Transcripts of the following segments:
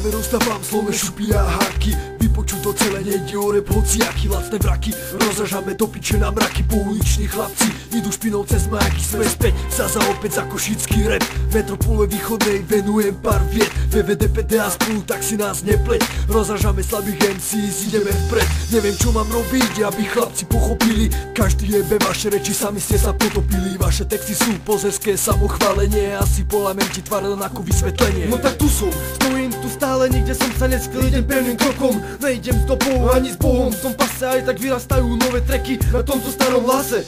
práve rozdávam slove šupy a háky. Vypočuť to celé nejde o rap, hociaký lacné vraky. Rozražame do piče na mraky, pouliční chlapci idú špinou cez majaky. Sme späť, zaza opäť za košický rap. Metropole východnej venujem pár viet. VVDPD a spolu, tak si nás nepleť. Rozražame slabých MCs, ideme vpred. Neviem čo mám robiť, aby chlapci pochopili. Každý jebe vaše reči, sami ste sa potopili. Vaše texty sú pozerské samochválenie. Asi polamem ti tvár len ako vysvetlenie. No tak tu som, stojím tu stále, nikde som sa neskryl, idem pevným krokom. Nejdem s topou ani s Bohom, v tom pase aj tak vyrastajú nové treky na tomto starom lase.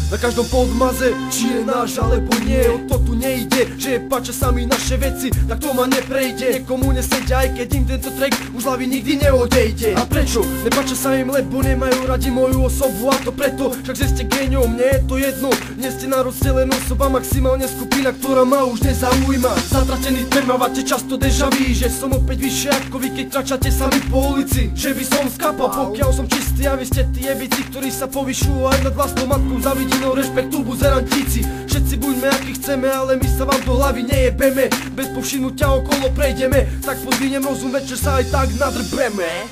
Na každom podmaze, či je náš alebo nie, o to tu nejde. Že je páča sami naše veci, tak to ma neprejde. Niekomu nesedia, aj keď im tento track už hlavy nikdy neodejde. A prečo? Nepáča sa im, lebo nemajú radi moju osobu. A to preto, však že ste géniom, mne je to jedno. Nie ste na rozdelenú osoba, maximálne skupina, ktorá ma už nezaujíma. Zatratený tmer mávate často deja vu, že som opäť vyššie ako vy, keď kračate sami po ulici. Že by som skapal, pokiaľ som čistý a vy ste tí jebici, ktorí sa povyšujú aj nad vlastnou matkou za vidinou rešpektu buzerantíci. Všetci buďme aký chceme, ale my sa vám do hlavy nejebeme. Bez povšimnutia okolo prejdeme, tak podvinem rozum, večer sa aj tak nadrbeme.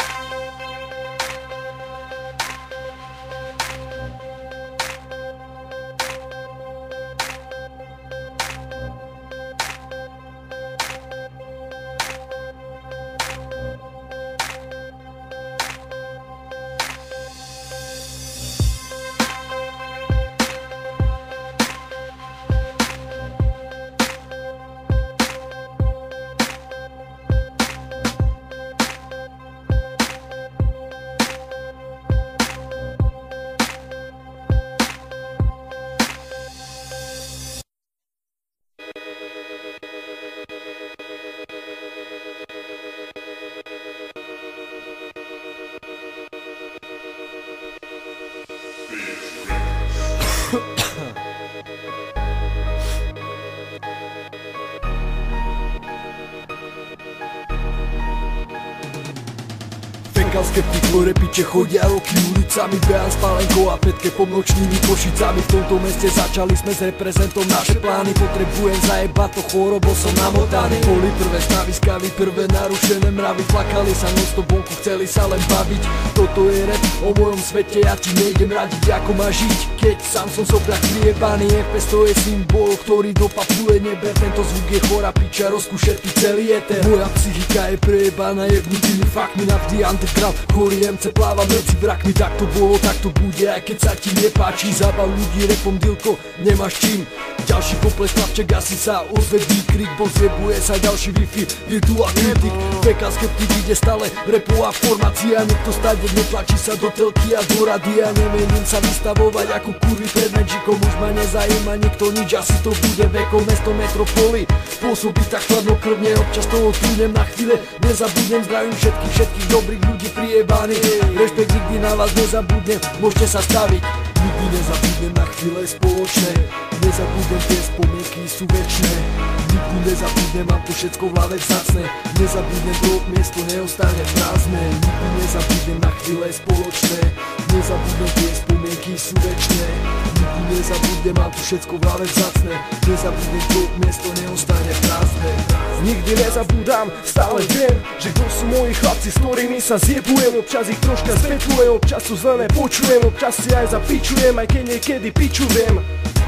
Skeptik, ktoré piče chodia roky ulicami. Behám s Pálenkou a Petke po nočnými Košicami. V tomto meste začali sme s reprezentom naše plány. Potrebujem zajebať to chorobo, som namotaný. Boli prvé staviskavy, prvé narušené mravy. Plakali sa non-stop vonku, chceli sa len baviť. Toto je rap o mojom svete, ja ti nejdem radiť ako má žiť. Keď sám som sopľak priebaný, FS to je symbol, ktorý dopapuje neber. Tento zvuk je chora piča, rozkúšetý celý éter. Moja psychika je prejebaná jebnutými faktmi navždy underground. Chorý MC pláva medzi vrakmi, tak to bolo, tak to bude, aj keď sa ti nepáči. Zábav ľudí repom dilko, nemáš čím. Ďalší komplet chlapček, asi sa ozve výkrik, bo zjebuje sa ďalší Wi-Fi, virtuál kritik. PK skeptik ide stále, repová formácia. Niekto stále netlačí sa do telky a do radia. Nemením sa vystavovať ako kurvy pred menšikom. Už ma nezajíma nikto nič, asi to bude vekom. Mesto metropoly pôsobí tak chladnokrvne, občas toho túnem na chvíle. Nezabudnem, zdravím všetkých dobrých ľudí prijebaných. Rešpekt nikdy na vás nezabudnem, môžete sa staviť. Nikdy nezabudnem na chvíle spoločné. Nezabudnem, tie spomienky sú večné. Nikdy nezabudnem, mám to všetko v hlave vzácne. Nezabudnem, to miesto neostane prázdne. Nikdy nezabudnem na chvíle spoločné. Nezabudnem, tie spomienky sú večné. Nikdy nezabudnem, mám to všetko v hlave vzácne. Nezabudnem, to miesto neostane prázdne. Nikdy nezabúdam, stále viem, že kto sú moji chlapci, s ktorými sa zjebujem. Občas ich troška zbetujem, občas sú zlené počujem, občas si aj zapičujem, aj keď niekedy pičujem.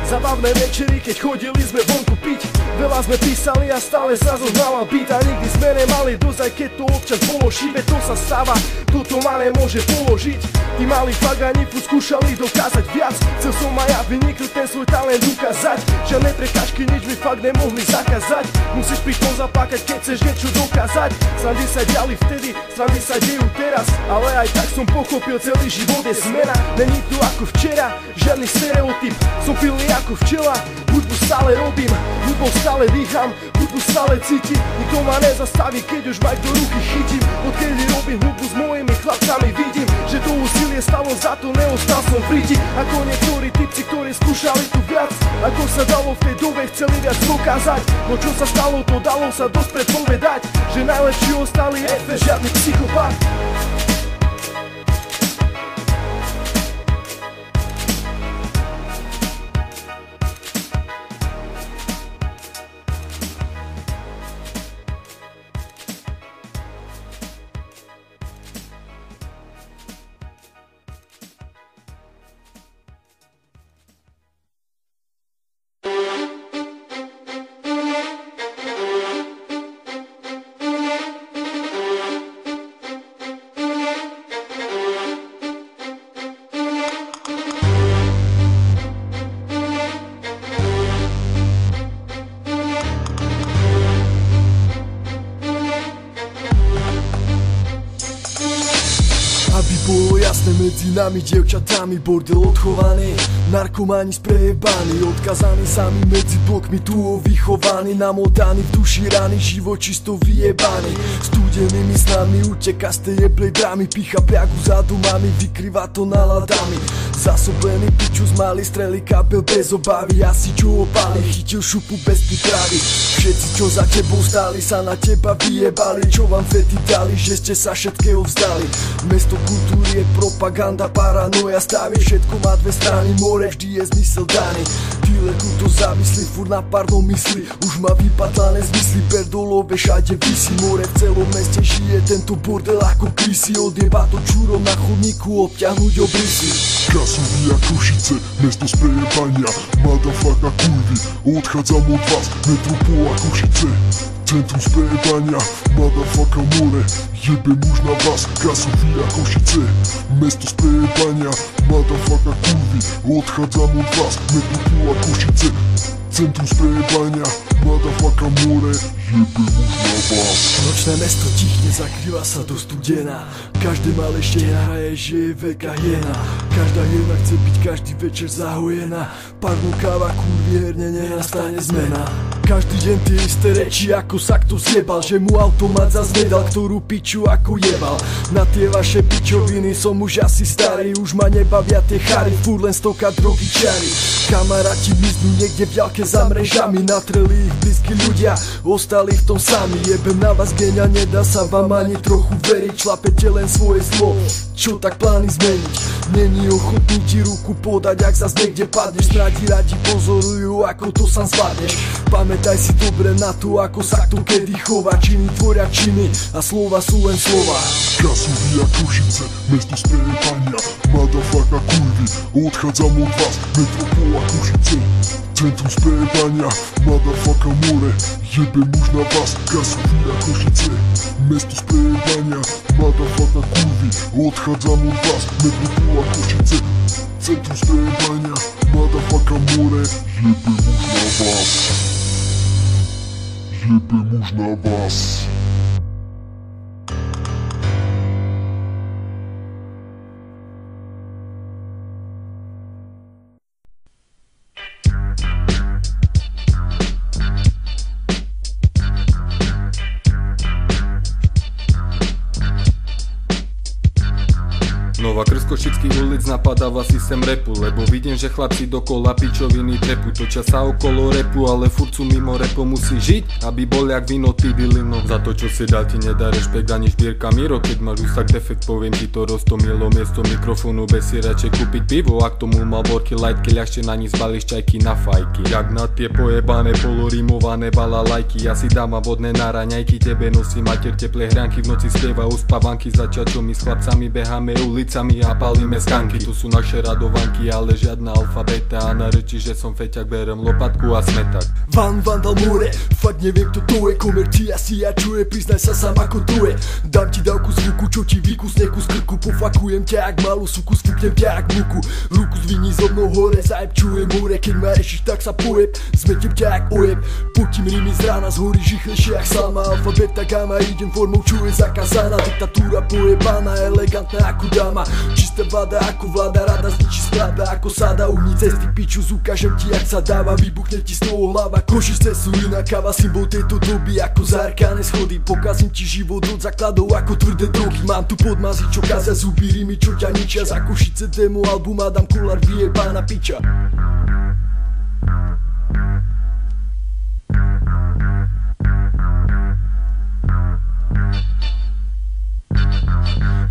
Zabavné večery, keď chodili sme vonku piť. Veľa sme písali a stále sa zoznala byť. A nikdy sme nemali dosť, aj keď to občas bolo šibe. To sa stáva, toto ma nemôže položiť. Tí mali fakt a nifu skúšali dokázať viac. Chcel som aj ja vyniknúť ten svoj talent ukázať. Žiadne prekážky nič mi fakt nemohli zakázať. Musíš pri tom zaplakať, keď chceš niečo dokázať. Srandy sa diali vtedy, srandy sa dejú teraz. Ale aj tak som pochopil, celý život je zmena. Není to ako včera, žiadny stereotyp. Som pilný ako včela, hudbu stále robím, hudbou stále dýcham, hudbu stále cítim. Nikto ma nezastaví, keď už mic do ruky chytím. Odkedy robím hudbu s mojimi chlapcami, vidím, že to úsilie stalo za to, neostal som príti. Ako niektorí typci, ktorí skúšali tu viac, ako sa dalo v tej dobe, chceli viac dokázať. No čo sa stalo, to dalo sa dosť predpovedať, že najlepší ostali FS, žiadny psychopat. Sme medzi nami dievčatami, bordel odchovaný, narkomani sprejebaní, odkazaní sami medzi blokmi, tu vychovaní, namotaní v duši rany, život čisto vyjebaný. Studenými snami uteka z tej jeblej drámy, pícha priagu za domami, vykrýva to náladami. Zasobený piču z malý strely kabel bez obavy, asi čo opali, chytil šupu bez prípravy. Všetci čo za tebou stáli sa na teba vyjebali, čo vám fety dali, že ste sa všetkého vzdali. Mesto kultúry je propaganda, paranoja staví, všetko má dve strany, more vždy je zmysel daný. Dealerku to zamyslí, furt na párno myslí, už má vypadlané zmysly, perdolové všade visí, more v celom meste žije tento bordel ako krysy, odjeba to čúrom na chodníku, obťahnuť obrysy. Kasovia Košice, mesto sprejebania, motherfucka kurvy, odchádzam od vás, metropola Košice, centrum sprejebania, motherfucka more, jebem už na vás. Kasovia Košice, mesto sprejebania, motherfucka kurvy, odchádzam od vás, metropola Košice, centrum sprejebania, motherfucka more, jebem už na vás. Nočné mesto tichne, zakrýva sa do studena, každé malé štena hraje, že je veľká hiena. Každá hiena chce byť každý večer zahojená, párnu káva, kurvy, herne nenastane zmena. Každý deň tie isté reči, ako sa kto zjebal, že mu automat zas nedal, ktorú piču ako jebal. Na tie vaše pičoviny som už asi starý, už ma nebavia tie chary, furt len stoka drogy čary. Kamaráti miznú niekde v ďalke za mrežami, natreli ich blízky ľudia, ostali v tom sami. Jebem na vás geňa, nedá sa vám ani trochu veriť, šlapete len svoje zlo, čo tak plány zmeniť. Není ochotný ti ruku podať, ak zas niekde padneš, strati radi pozorujú, ako to sám zvládneš. Pamätaj si dobre na to, ako sa kto kedy chová, činy tvoria činy a slova sú len slova. Kasovia Košice, mesto sprejebania, motherfucka kurvy, odchádzam od vás, metropola Košice, centrum sprejebania, motherfucka more, jebem už na vás. Kasovia Košice, mesto sprejebania, motherfucka kurvy, odchádzam od vás, metropola Košice, centrum sprejebania, motherfucka more, jebem už na vás. Jebem už na vás. Nová krz košických ulic napadáva systém repu, lebo vidím, že chlapci dokola pičoviny trepu, točia sa okolo repu, ale furt sú mimo repu, musí žiť, aby bol jak vino, ty dilino. Za to čo si dal ti nedá rešpekt ani šbírka Miro, keď máš úsak defekt, poviem ti to roztomilo miesto mikrofónu, bez si radšej kúpiť pivo, ak tomu mal borky lightky, ľahšie na nich zbališ čajky na fajky. Jak na tie pojebané polorimované balalajky, ja si dám a vodné na raňajky, tebe nosí mater teplé hranky, v noci spieva uspávanky, začať čo my s chlapcami beháme ulicami a palíme skanky. Tu sú naše radovanky, ale žiadna alfabeta, a na reči, že som feťak, berem lopatku a smetak. Vandal more, fakt neviem kto to je, komercia si ja čuje, priznaj sa sám ako to je. Dám ti dávku zvuku, čo ti vykusne kus krku, pofakujem ťa jak malú suku, sfúknem ťa jak muku. Ruku zviní so mnou hore, zajeb čujem more, keď ma rešiš tak sa pojeb, zmetiem ťa jak ojeb. Potím rými z rána, zhorí žichlejšie jak sama, alfabeta gamma, idem formou, čo je zakázaná. Diktatúra pojebaná, elegantná ako dáma, čistá vláda ako vláda, rada zničí strada ako sada, uhni cesty piču, ukážem ti jak sa dáva, vybuchne ti z toho hlava. Košice sú iná káva, symbol tejto doby ako zárkané schody, pokazím ti život od základov ako tvrdé drogy. Mám tu podmazy, čo kazia zuby, rimy, čo ťa ničia, za Košice demo album Adam Kolár vyjebána piča.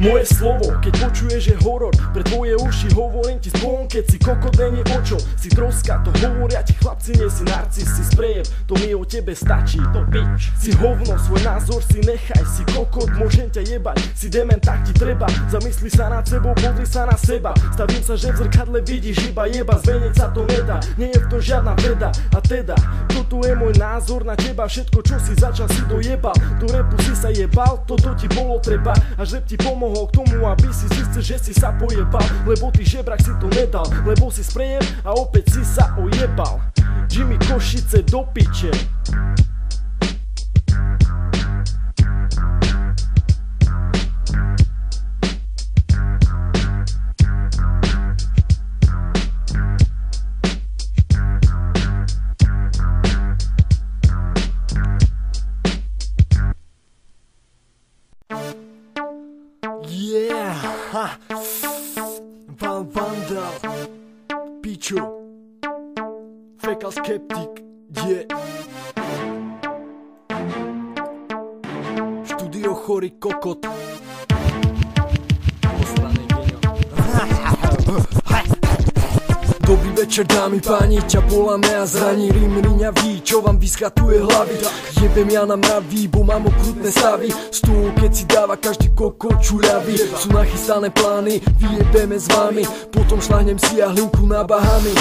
Moje slovo, keď počuješ je horor, pre tvoje uši hovorím ti spon, keď si kokot není očo, si troska, to hovoria ti chlapci, nie si narcis, si sprejev, to mi o tebe stačí, to pič. Si hovno, svoj názor si nechaj, si kokot, môžem ťa jebať, si dement, tak ti treba, zamysli sa nad sebou, pozri sa na seba, stavím sa, že v zrkadle vidíš iba jeba, zmeniť sa to nedá, nie je v tom žiadna veda, a teda, toto je môj názor na teba, všetko čo si začal si dojebal, do repu si sa jebal, toto ti bolo treba, a že ti pomohol k tomu, aby si zistil, že si sa pojebal, lebo ty žebrak si to nedal, lebo si sprejem a opäť si sa ojebal. Jimmy Košice do piče. Van Vandal, Pičo, Fecal Skeptik, Studio Chorý kokot. Dobrý večer dámy páni, ťa voláme a zraní rím riňavý, čo vám vyschatuje hlavy. Jebem ja na mraví, bo mám okrutné stavy. Z toho keď si dáva každý kokot čuľavý. Sú nachystané plány, vyjebeme s vami. Potom šľahnem si a hlinku na Bahamy.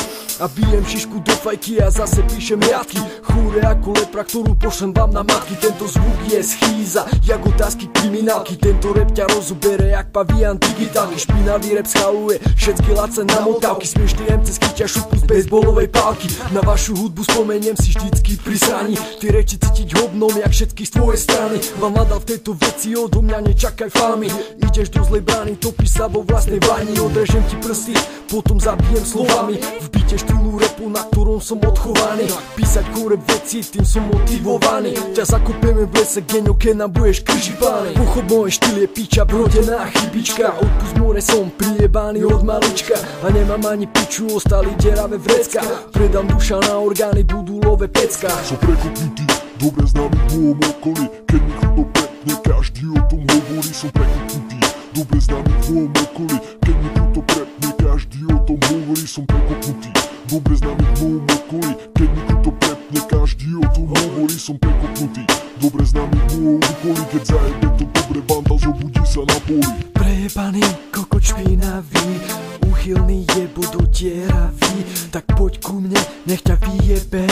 A bijem šišku do fajky a zase píšem riadky. Chúre ako lepra, ktorú pošlem vám na matky. Tento zvuk je schýza, jak otázky kriminálky. Tento rap ťa rozubere jak pavian digitálky. Špinavý rap schaluje všetky lace na motávky. Smiešný MC skyťa šupu z bejsbolovej pálky. Na vašu hudbu spomeniem si vždycky pri sraní. Ty reči cítiť hovnom jak všetky z tvojej strany. Vám nadal v tejto veci, odo mňa nečakaj fámy. Ideš do zlej brány, topíš sa vo vlastnej vani. Odrežem ti prsty, potom zabijem slovami. V byte štýlu rapu, na ktorom som odchovaný. Písať chore veci, tým som motivovaný. Ťa zakopeme v lese, geňo, keď nám budeš krži pány. Pochop, môj štýl je piča, brodená chybička. Odpust more, som prijebaný od malička. A nemám ani piču, ostali deravé vrecka. Predám duša na orgány, budú love pecka. Som prekopnutý, dobre známy v mojom okolí. Keď mi kruto prepne, každý o tom hovorí. Som prekopnutý, dobre známy v mojom okolí. Keď mi kruto prepne, každý o tom hovorí. Som prekopnutý, dobre známy v mojom okolí. Keď mi kruto prepne, každý o tom hovorí. Som prekopnutý, dobre známy v mojom okolí. Keď zajebe to dobre, banda zobudí sa na poli. Prejebaný kokot špinavý, úchylný je, budú dieravý. Tak poď ku mne, nech ťa vyjebem.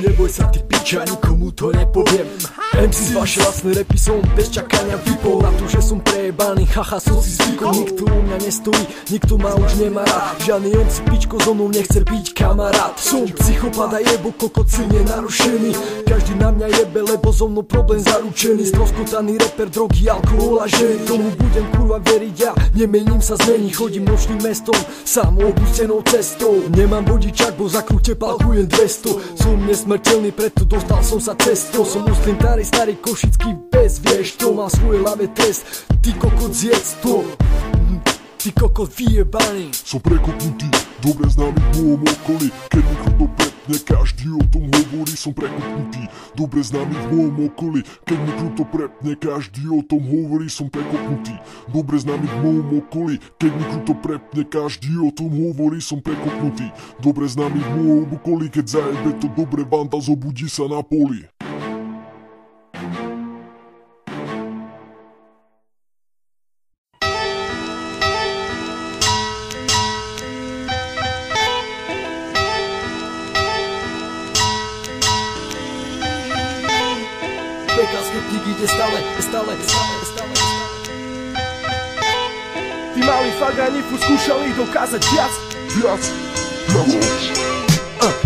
Neboj sa ty piča, nikomu to nepoviem. MC z vaše vlastné repy som bez čakania vypol. Na to, že som prejebaný, haha, som si zvykol. Nikto u mňa nestojí, nikto ma už nemá rád. Žiadny MC pičko so mnou nechce byť kamarát. Som psychopat a jebo kokot silne narušený. Každý na mňa jebe, lebo so mnou problém zaručený. Stroskotaný reper, drogy, alkohol a ženy. Tomu budem kurva veriť, ja nemením sa zmení. Chodím nočným mestom, sám opustenou cestou. Nemám vodičák, bo za krute palkujem 200. Som nesmrteľný, preto dostal som sa cestou. Som muslim starý košický pes, vieš to, má svoje ľavé trest. Ty kokot zjedz to, ty kokot vyjebaný. Som prekopnutý, dobre známy v mojom okolí. Keď mi kruto prepne, každý o tom hovorí. Som prekopnutý, dobre známy v mojom okolí. Keď mi kruto prepne, každý o tom hovorí. Som prekopnutý, dobre známy v mojom okolí. Keď mi kruto prepne, každý o tom hovorí. Som prekopnutý, dobre známy v mojom okolí. Keď zajebe to dobre, banda zobudí sa na poli. Fecal Skeptik ide stále. Tí mali fagani furt skúšali dokázať viac.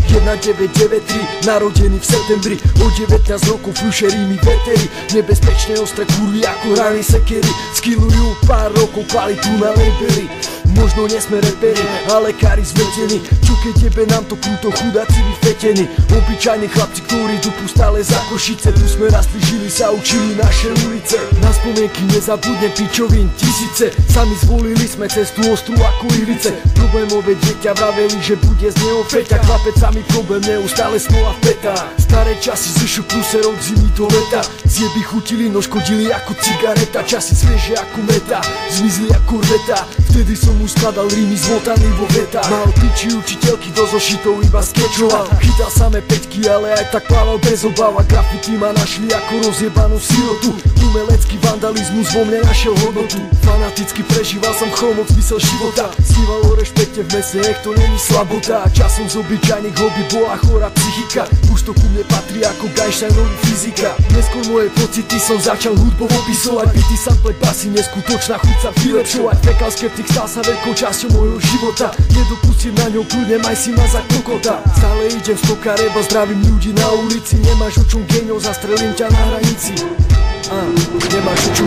1993, narodený v septembri. O 19 rokov fľušerí mi vetery. Nebezpečne ostré kurvy ako rany sekery. Skillujú pár rokov kvalitu na labely. Možno nesme reperi, ale kári zvetení. Čo keď jebe nám to kruto, chudáci vyfetení. Obyčajní chlapci, ktorí dupu stále za Košice. Tu sme rastli, žili sa, učili naše ulice. Na spomienky nezabudnem pičovín tisíce. Sami zvolili sme cestu ostrú ako ilice. Problémové dieťa vraveli, že bude z neho feťa. Chlapec sami problém, neustále smola v petách. Staré časy zvyšu pluserov zimy do leta. Zjeby chutili, no škodili ako cigareta. Časy svieže ako meta, zmizli ako rveta. Vtedy som už skladal rímy zmotaný vo vetách. Mal piči učiteľky do zošitov iba skečoval. Chytal samé peťky, ale aj tak plával bez obáv. A grafity ma našli ako rozjebanú sirotu. Umelecký vandalizmus vo mne našiel hodnotu. Fanaticky prežíval som chromok zmysel života. Sníval o rešpekte v mese, nech to není slabota. A časom z obyčajných hobby bola chorá psychika. Už to ku mne patrí ako Einsteinový fyzika. Neskôr moje pocity som začal hudbou opisovať. Bity, sample, basy, neskutočná chuť sa vylepšovať. Fecal Skeptik stal sa veľkou časťou môjho života. Nedopustím na ňou kľudne, maj si ma za kokota. Stále idem stoka reba, zdravím ľudí na ulici. Nemáš o čom geňo, zastrelím ťa na hranici. Nemáš o čom.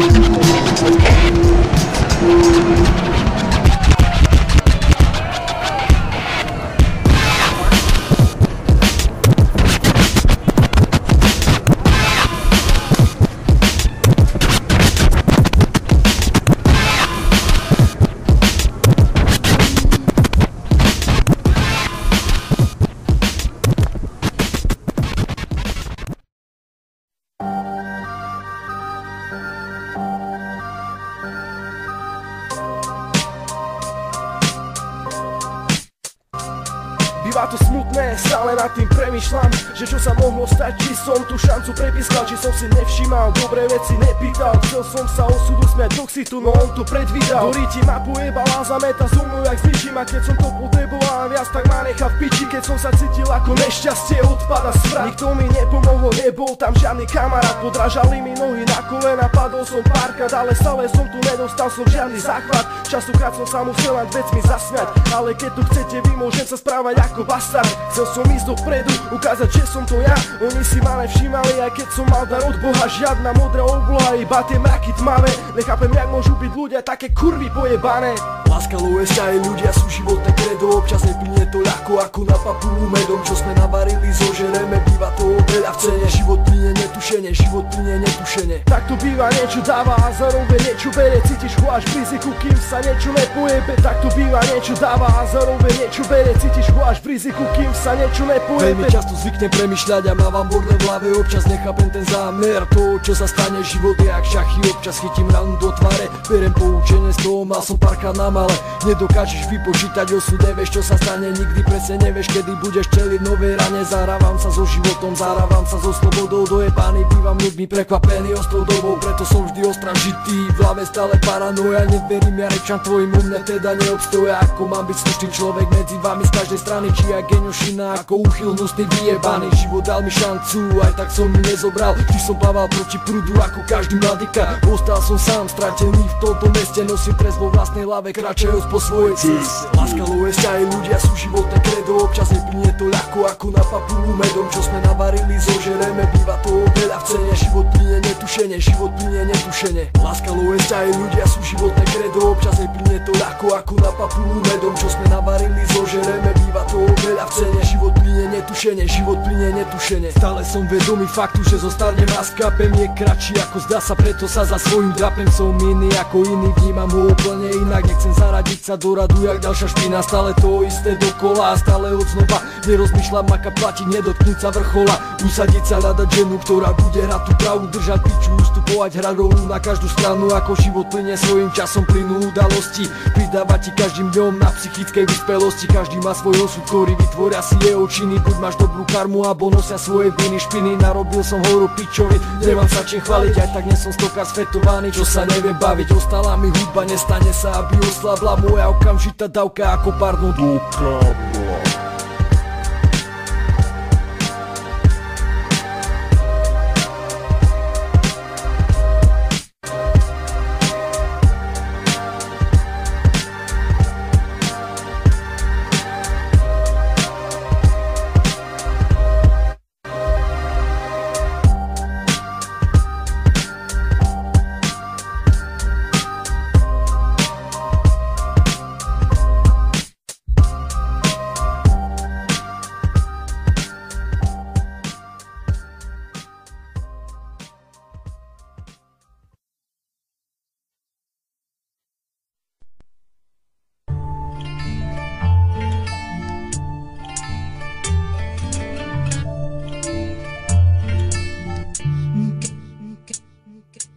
zlomené, stále nad tým premýšľam, že čo sa mohlo stať, či som tú šancu prepískal, či som si nevšímal, dobré veci nepýtal. Chcel som sa osudu smiať do ksitu, no on to predvídal. Horí ti mapu jebala, zameta so mnou jak zničím. A keď som to potreboval viac, tak ma nechal v piči. Keď som sa cítil ako nešťastie, odpada smrad. Nikto mi nepomohol, nebol tam žiadny kamarát. Podrážali mi nohy na kolena, padol som párkrát, ale stále som tu nedostal som žiadny základ. Častokrát som sa musel len vecmi zasmiať, ale keď tu chcete vy, môžem sa správať ako bastard. Chcel som ísť dopredu, ukázať, že som to ja. Oni si ma nevšímali, aj keď som mal dar od Boha. Žiadna modrá obloha, iba tie mraky tmavé. Nechápem, jak môžu byť ľudia také kurvy pojebané. Láskalo ešte aj ľudia sú životné kredo. Občas neplynie to ľahko ako na papulu medom. Čo sme navarili, zožereme, býva to veľa v cene. Život plynie netušene, život plynie netušene. Tak to býva, niečo dáva a zároveň niečo bere. Cítiš ho až v riziku, kým sa niečo nepojebe. Tak to býva, niečo dáva a zároveň niečo bere. Cítiš ho až v riziku, kým sa niečo nepojebe. Veľmi často zvyknem premýšľať a mávam bordel v hlave. Občas nechápem ten zámer toho, čo sa stane. Život je jak šachy, občas chytím ranu do tváre. Berem poučenie z toho, mal som párkrát na male. Nedokážeš vypočítať osud, nevieš čo sa stane. Nikdy presne nevieš, kedy budeš čeliť nové rane. Zahrávam sa so životom, zahrávam sa so slobodou. Dojebaný, bývam ľuďmi prekvapený ostrou dobou. Preto som vždy ostražitý, v hlave stále paranoja. Neverím ja rečam tvojim, u mňa teda neobstoja. Ako mám byť slušný človek medzi vami z každej strany. Či ja geniošina, ako úchyl hnusný vyjebaný. Život dal mi šancu, aj tak som ju nezobral. Vždy som plával proti prúdu ako každý mladíka. Ostal som sám, stratený v tomto meste. Nosím trest vo vlastnej hlave, kráčajúc po svojej ceste. Láskalo ešte aj ľudia sú životné kredo. Občas neplynie to ľahko ako na papulu medom. Čo sme navarili, zožereme, býva to veľa v cene. Život plynie netušene, život plynie netušene. Láskalo ešte aj ľudia sú životné kredo. Občas neplynie to ľahko ako na papulu medom. Čo sme navarili, zožereme, býva to veľa v cene. Život plynie netušene, život plynie netušene. Stále som vedomý faktu, že zostarnem a skapem. Je kratší ako zdá sa, preto sa za svojím drapem. Som iný ako iný, vnímam ho úplne inak. Nechcem zaradiť sa do radu jak ďalšia špina. Stále to isté dokola a stále od znova. Nerozmýšľam aká platiť, nedotknúť sa vrchola. Usadiť sa, hľadať ženu, ktorá bude hrať tú pravú. Držať piču, ustupovať hrať rolu na každú stranu. Ako život plynie svojím časom, plynú udalosti. Pridávať ti každým dňom na psychickej vyspelosti. Každý má svoj osud, ktorý vytvoria si jeho činy. Buď máš dobrú karmu, alebo nosia svoje viny špiny. Narobil som horu pičovi, nemám sa čím chváliť. Aj tak nie som stokár svetovaný, čo sa nevie baviť. Ostala mi hudba, nestane sa, aby oslabla moja okamžitá dávka ako pardon do kábla.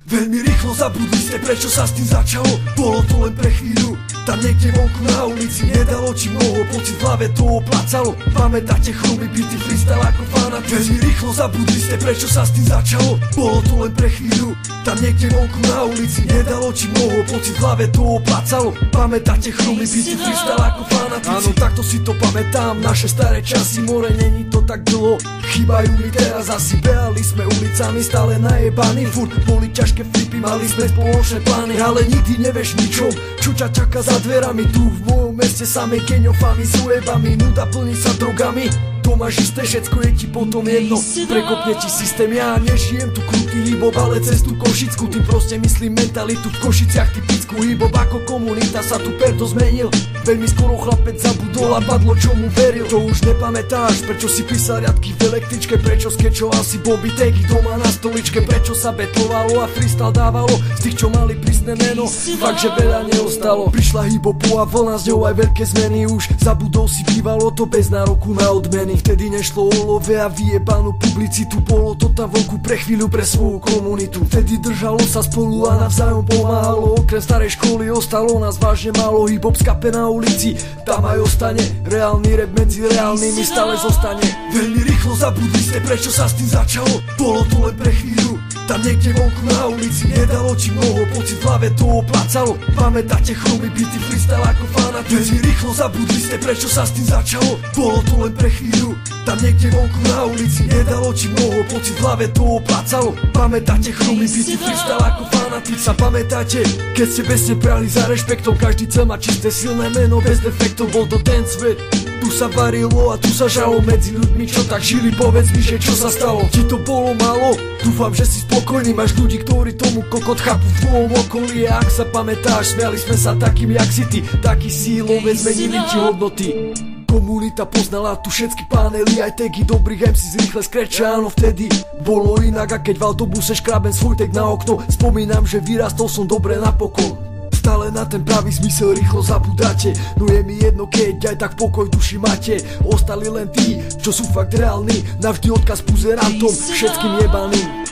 Veľmi rýchlo zabudli ste, prečo sa s tým začalo. Bolo to len pre chvíľu, tam niekde vonku na ulici. Nedalo či mnoho, pocit v hlave to oplácalo. Pamätáte chrumy, byty, freestyle ako fanat. Veľmi rýchlo zabudli ste, prečo sa s tým začalo. Bolo to len pre chvíľu, tam niekde vonku na ulici. Nedalo či mnoho, pocit v hlave to oplácalo. Pamätáte chrumy, byty, freestyle ako fanatici. Áno, takto si to pamätám, naše staré časy. More, není to tak dlho, chýbajú mi teraz asi. Behali sme ulicami, stále najebaní. Furt boli ťažké flipy, mali sme spoločné plány. Ale nikdy nevieš ničom, čo ťa čaká za dverami. Tu v mojom meste samej keňofami, s ujebami, nuda plní sa drogami. To máš isté, všetko je ti potom jedno. Prekopne ti systém, ja nežijem tu krutý hip-hop, ale cez tú Košicku. Tým proste myslím mentalitu v Košiciach typickú. Hip-hop ako komunita sa tu perto zmenil. Veľmi skoro chlapec zabudol a padlo čo mu veril. To už nepamätáš, prečo si písal riadky v električke. Prečo skečoval si Bobby Tagy doma na stoličke. Prečo sa betlovalo a freestyle dávalo z tých, čo mali prísne meno. Fakt, že veľa neostalo. Prišla hip-hopová vlna, z ňou aj veľké zmeny. Už zabudol si, bývalo to bez nároku na odmeny. strany. Vtedy nešlo o love a vyjebanú publicitu, bolo to tam vonku pre chvíľu pre svoju komunitu. Vtedy držalo sa spolu a navzájom pomáhalo, okrem starej školy ostalo nás vážne málo. Hip-hop skape na ulici, tam aj ostane, reálny rap medzi reálnymi stále zostane. Veľmi rýchlo zabudli ste, prečo sa s tým začalo, bolo to len pre chvíľu. Tam niekde vonku na ulici nedalo ti mnoho, pocit v hlave to oplácalo. Pamätáte chromy, bity, freestyle ako fanatici. Veľmi rýchlo zabudli ste, prečo sa s tým začalo, bolo to len pre chvíľu. Tam niekde vonku na ulici nedalo ti mnoho, pocit v hlave to oplácalo. Pamätáte chromy, bity, freestyle ako fanatici. Pamätáte, keď ste besne prali za rešpektom, každý chcel mať čisté silné meno bez defektov, bol to ten svet. Tu sa varilo a tu sa žalo medzi ľuďmi, čo tak žili, povedz mi, že čo sa stalo. Ti to bolo málo? Dúfam, že si spokojný, máš ľudí, ktorí tomu kokot chápu v tvojom okolí. A ak sa pamätáš, smiali sme sa takým jak si ty, taký sílové zmenili ti hodnoty. Komunita poznala tu všetky panely, aj tagy dobrých MC rýchle skreča. Áno, vtedy bolo inak, a keď v autobuse škrabem svoj tek na okno, spomínam, že vyrastol som dobre napokon. Stále na ten pravý zmysel rýchlo zabudáte, no je mi jedno, keď aj tak pokoj duši máte. Ostali len tí, čo sú fakt reálni, navždy odkaz buzerantom, všetkým jebaným.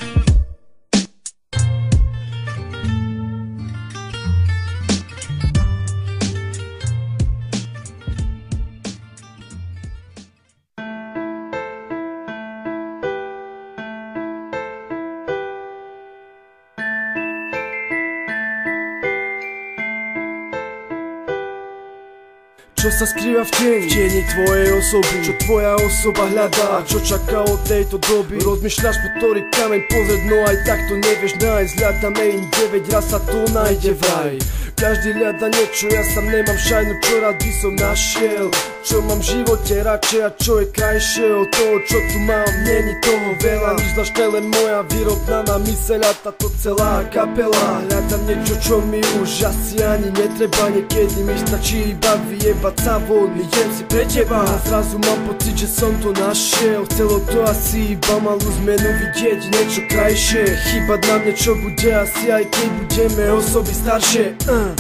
Čo sa skrýva v tieni tvojej osoby, čo tvoja osoba hľadá a čo čaká od tejto doby. Rozmýšľaš, po ktorý kameň pozrieť, no aj tak to nevieš nájsť. Hľadáme im 9, raz sa to nájde vraj. Každý hľada niečo, ja sám nemám šajnu, čo rád by som našiel. Čo mám v živote radšej a čo je krajšie od toho, čo tu mám. Není toho veľa, nič zvláštne, len moja vyrovnaná myseľ a táto celá kapela. Hľadám niečo, čo mi už asi ani netreba, niekedy mi stačí iba vyjebať sa von. Idem si pre teba a zrazu mám pocit, že som to našiel. Chcelo to asi iba malú zmenu, vidieť niečo krajšie. Chýbať nám niečo bude asi, aj keď budeme osoby staršie.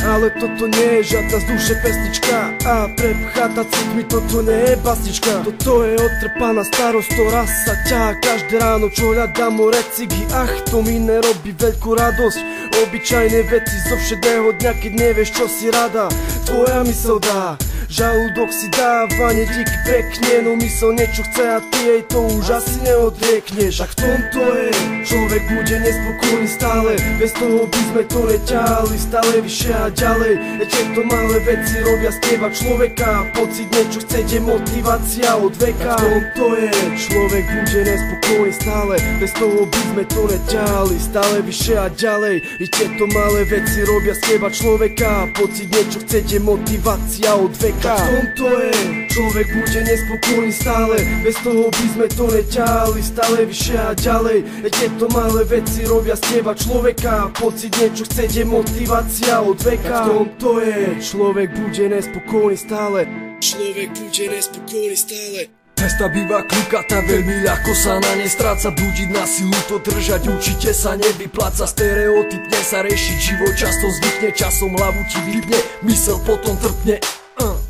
Ale toto nie je žiadna z duše pesnička a prepchá tá cít mi toto nie je basnička. Toto je otrpaná starosť, to raz sa ťahá každé ráno, čo hľadám o recigy. Ach, to mi nerobí veľkú radosť, obyčajné veci zo všedného dňa, keď nevieš, čo si rada. Tvoja mysl dá, žalúdok si dáva, nedíky pekne, no mysl niečo chce a ty jej to už asi neodriekneš. A v tomto je, človek bude nespokojný stále, bez toho by sme to neťahali stále vyššie a ďalej. Tieto malé veci robia z teba človeka, pocit niečo chce, motivácia od veka. A v tomto je, človek bude nespokojný stále, bez toho by sme to neťahali stále vyššie a ďalej. Tieto malé veci robia z teba človeka, pocit niečo chce, motivácia od veka. A v tomto je, človek bude nespokojný stále, bez toho by sme to neťahali stále vyššie a ďalej. Tieto malé veci robia z teba človeka, pocit niečo chce, motivácia od veka. A v tomto je, človek bude nespokojný stále, človek bude nespokojný stále. Cesta býva kľukatá, veľmi ľahko sa na ne stráca. Blúdiť na silu to držať, určite sa nevypláca. Stereotypne sa riešiť, život často zvykne, časom hlavu ti vypne, mysel potom trpne.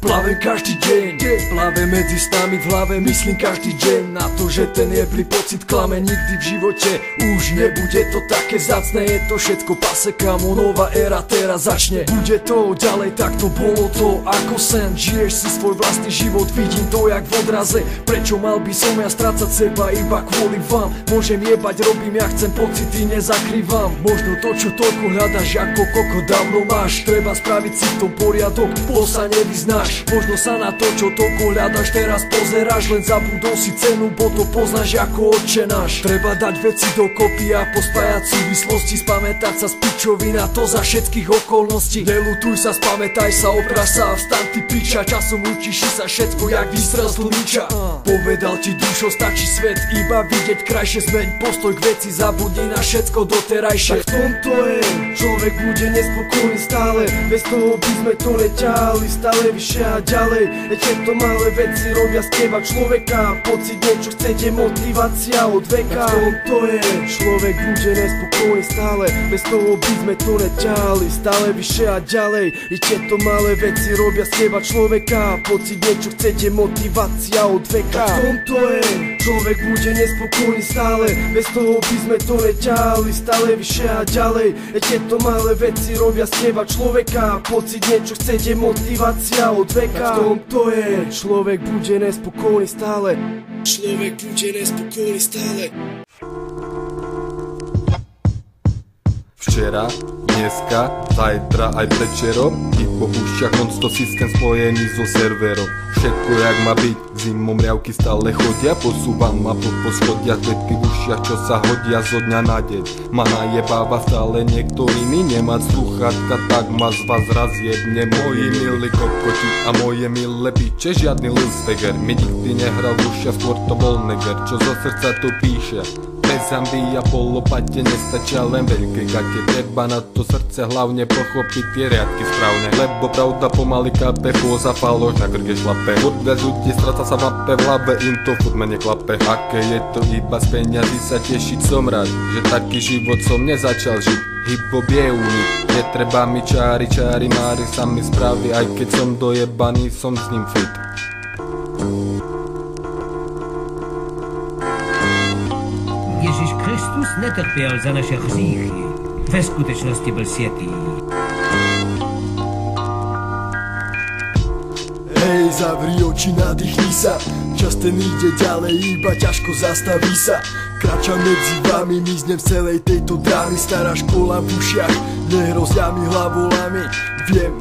Plavem každý deň, plavem medzi stami v hlave, myslím každý deň na to, že ten jeblý pocit klame. Nikdy v živote už nebude to také vzácne, je to všetko pase, kamo, nová éra teraz začne. Bude to ďalej, tak to bolo to ako sen, žiješ si svoj vlastný život, vidím to jak v odraze. Prečo mal by som ja strácať seba iba kvôli vám? Môžem jebať, robím ja chcem, pocity nezakrývam. Možno to, čo toľko hľadaš, ako koko dávno máš, treba spraviť si v tom poriadok, po sa nevyznáš. Možno sa na to, čo toľko hľadaš, teraz pozeráš, len zabudol si cenu, bo to poznáš ako Otčenáš. Treba dať veci dokopy a pospájať súvislosti, spamätať sa z pičovina, to za všetkých okolností. Nelutuj sa, spamätaj sa, opraž sa a vstaň ty piča, časom učíš sa všetko jak výstrel z tlmiča. Povedal ti dušo, stačí svet iba vidieť krajšie, zmeň postoj k veci, zabudni na všetko doterajšie. A v tomto je, človek bude nespokojný stále, bez toho by sme to neťahali stále vyššie vyššie a ďalej. Tieto malé veci robia z teba človeka. Pocit niečo chcete, motivácia od veka. V tom to je, človek bude nespokojný stále. Bez toho by sme to neťahali. Stále vyššie a ďalej. I tieto malé veci robia z teba človeka. Pocit niečo chcete, motivácia od veka. V tom to je, človek bude nespokojný stále. Bez toho by sme to neťahali. Stále vyššie a ďalej. Tieto malé veci robia z teba človeka. Pocit niečo chcete, motivácia od veka. V tom to je, človek bude nespokojný stále. Človek bude nespokojný stále. Včera, dneska, zajtra aj predčerom i po ušiach non-stop systém spojený so serverom. Všetko jak má byť, zimom riavky stále chodia. Posúvam ma po poschodiach, vetky v ušiach, čo sa hodia zo dňa na deň. Ma najebáva stále niekto iný, nemať sluchátka, tak ma z vás raz jedne. Moji milí kokoti a moje milé piče, žiadny Lilsweger mi nikdy nehral v ušiach, skôr to bol neger, čo zo srdca to píše. Bez amby a po lopate nestačia len veľké gate. Treba na to srdce hlavne pochopiť tie riadky správne. Lebo pravda pomaly kape, poza faloš na krke šlape. Furt viac ľudí stráca sa mape, v hlave im to furt mene klape. Aké je to iba z peňazí sa tešiť, som rád, že taký život som nezačal žiť. Hip-hop je unik, netreba mi čári, mári sa mi spraví. Aj keď som dojebaný, som s ním fit. Ježiš Kristus netrpěl za naše hříchy, ve skutečnosti byl světý. Hej, zavri oči, nadýchni sa. Čas ten ide ďalej, iba ťažko zastaví sa. Kráčam medzi vami, miznem v celej tejto drámy. Stará škola v ušiach, nehrozia mi hlavolami. Viem,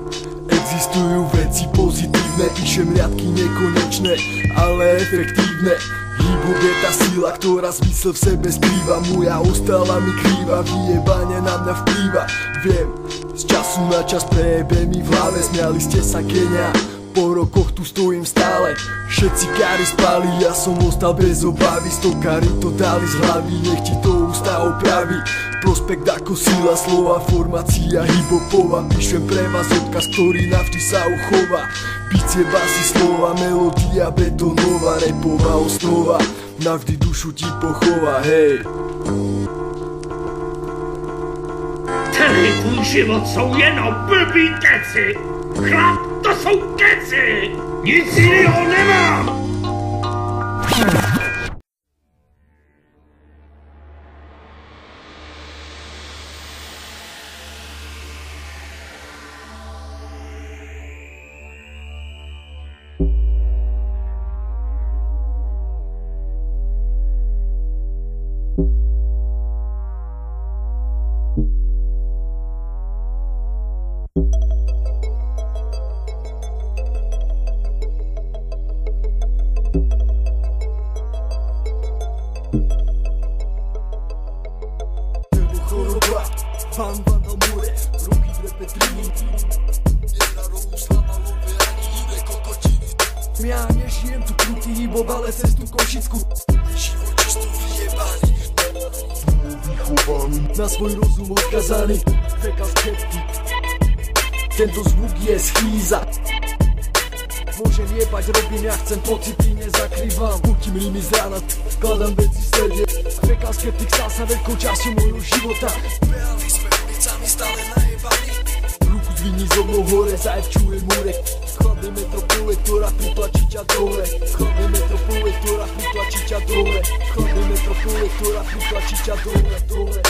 existujú veci pozitívne, píšem riadky nekonečné, ale efektívne. Hip-hop je tá sila, ktorá zmysel v sebe skrýva. Moja ostala mi krýva, vyjebanie na mňa vplýva. Viem, z času na čas prejebe mi v hlave. Smiali ste sa Kenia, po rokoch tu stojím stále. Všetci kári spali, ja som ostal bez obavy. Stokári to dali z hlavy, nech ti to ústa opraví. Prospekt ako sila slova, formácia hip-hopová. Píšem pre vás odkaz, ktorý navždy sa uchová. Bicie, basy, slova, melódia betonová. Repová osnova, navždy dušu ti pochová, hej. Celý tvůj život jsou jenom blbý keci. Chlap, to jsou keci. Nic jiného nemám. Choroba, pán Vandal Mure, ruky v repetríny. Jedna rohu slamalové ani iné kokotiny. Ja nežijem tu krutý hip-hop, ale cestu Košickú. Život čisto vyjebaný, vychovaný, na svoj rozum odkazaný. Fekal skeptik, tento zvuk je schýza. Môžem jebať, robím, ja chcem, pocity nezakrývam. Pútim rými z rána, kladám veci v strede. Fekal skeptik stal sa veľkou časťou môjho života. Behali sme ulicami stále najebaní. Ruku zvini zo mnou hore, zajevčujem múrek. Chladné metropole, ktorá pritlačí ťa dole. Chladné metropole, ktorá pritlačí ťa dole. Chladné metropole, ktorá pritlačí ťa dole.